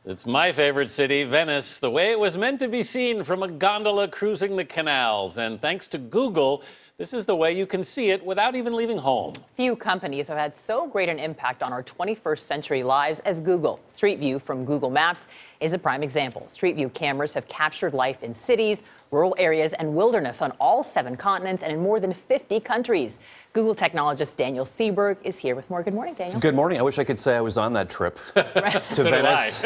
It's my favorite city, Venice, the way it was meant to be seen from a gondola cruising the canals. And thanks to Google, this is the way you can see it without even leaving home. Few companies have had so great an impact on our 21st century lives as Google. Street View from Google Maps is a prime example. Street View cameras have captured life in cities, rural areas, and wilderness on all 7 continents and in more than 50 countries. Google technologist Daniel Sieberg is here with more. Good morning, Daniel. Good morning. I wish I could say I was on that trip to Venice.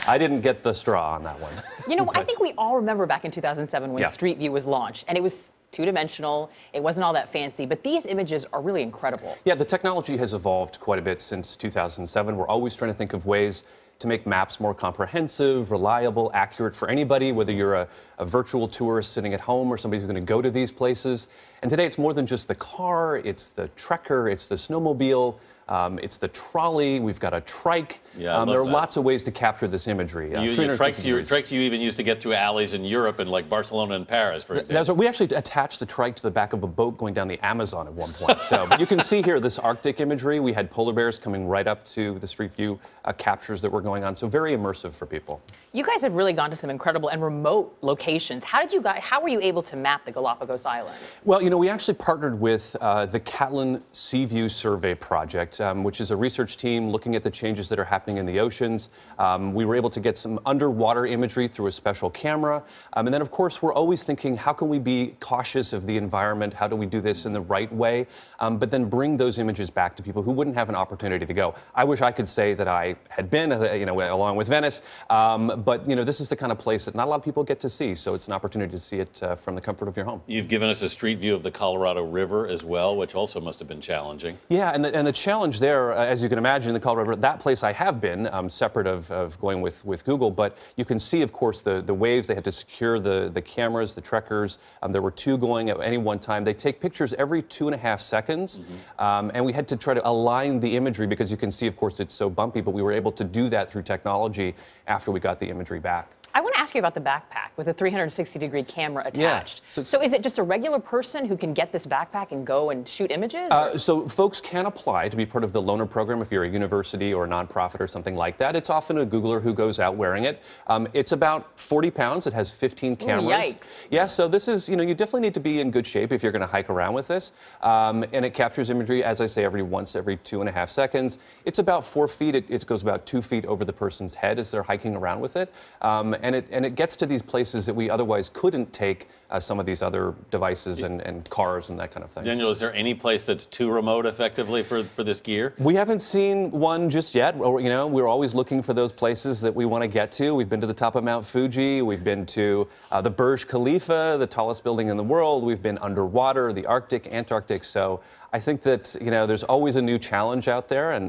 I didn't get the straw on that one. You know, I think we all remember back in 2007 when Street View was launched, and it was two-dimensional. It wasn't all that fancy, but these images are really incredible. Yeah, the technology has evolved quite a bit since 2007. We're always trying to think of ways to make maps more comprehensive, reliable, accurate for anybody, whether you're a virtual tourist sitting at home or somebody who's going to go to these places. And today it's more than just the car, it's the trekker, it's the snowmobile, it's the trolley, we've got a trike. Yeah, there are lots of ways to capture this imagery. Trikes you even used to get through alleys in Europe in like Barcelona and Paris, for example. We actually attached the trike to the back of a boat going down the Amazon at one point. But you can see here this Arctic imagery. We had polar bears coming right up to the Street View captures that were going on. So very immersive for people. You guys have really gone to some incredible and remote locations. How were you able to map the Galapagos Islands? Well, you know, we actually partnered with the Catlin Sea View Survey Project, which is a research team looking at the changes that are happening in the oceans. We were able to get some underwater imagery through a special camera. And then, of course, we're always thinking, how can we be cautious of the environment? How do we do this in the right way? But then bring those images back to people who wouldn't have an opportunity to go. I wish I could say that I had been, you know, along with Venice. But, you know, this is the kind of place that not a lot of people get to see. So it's an opportunity to see it from the comfort of your home. You've given us a street view of the Colorado River as well, which also must have been challenging. Yeah, and the challenge there, as you can imagine, the Colorado River, that place I have been, separate of going with Google, but you can see, of course, the waves. They had to secure the cameras, the trekkers. There were 2 going at any one time. They take pictures every 2.5 seconds, and we had to try to align the imagery because you can see, of course, it's so bumpy, but we were able to do that through technology after we got the imagery back. I want to ask you about the backpack with a 360-degree camera attached. Yeah. So is it just a regular person who can get this backpack and go and shoot images? So folks can apply to be part of the loaner program if you're a university or a nonprofit or something like that. It's often a Googler who goes out wearing it. It's about 40 pounds. It has 15 cameras. Ooh, yikes. Yeah, so this is, you know, you definitely need to be in good shape if you're going to hike around with this. And it captures imagery, as I say, every 2.5 seconds. It's about 4 feet. It goes about 2 feet over the person's head as they're hiking around with it. And it gets to these places that we otherwise couldn't take some of these other devices and cars and that kind of thing. Daniel, is there any place that's too remote effectively for this gear? We haven't seen one just yet. You know, we're always looking for those places that we want to get to. We've been to the top of Mount Fuji. We've been to the Burj Khalifa, the tallest building in the world. We've been underwater, the Arctic, Antarctic. So I think that, you know, there's always a new challenge out there,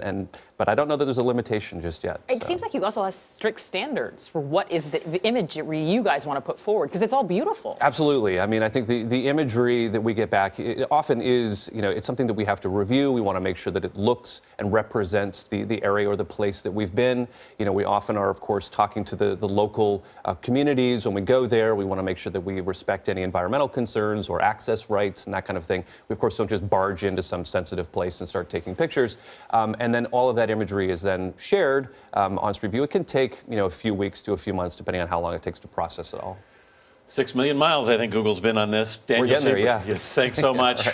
but I don't know that there's a limitation just yet. It seems like you also have strict standards for what is the imagery you guys want to put forward, because it's all beautiful. Absolutely. I mean, I think the imagery that we get back, it often is, you know, it's something that we have to review. We want to make sure that it looks and represents the area or the place that we've been. You know, we often are, of course, talking to the local communities. When we go there, we want to make sure that we respect any environmental concerns or access rights and that kind of thing. We, of course, don't just barge into some sensitive place and start taking pictures. And then all of that imagery is then shared on Street View. It can take, you know, a few weeks to a few months, depending on how long it takes to process it all. 6 million miles, I think Google's been on this. Daniel We're getting there, Sieberg, yeah. Thanks so much.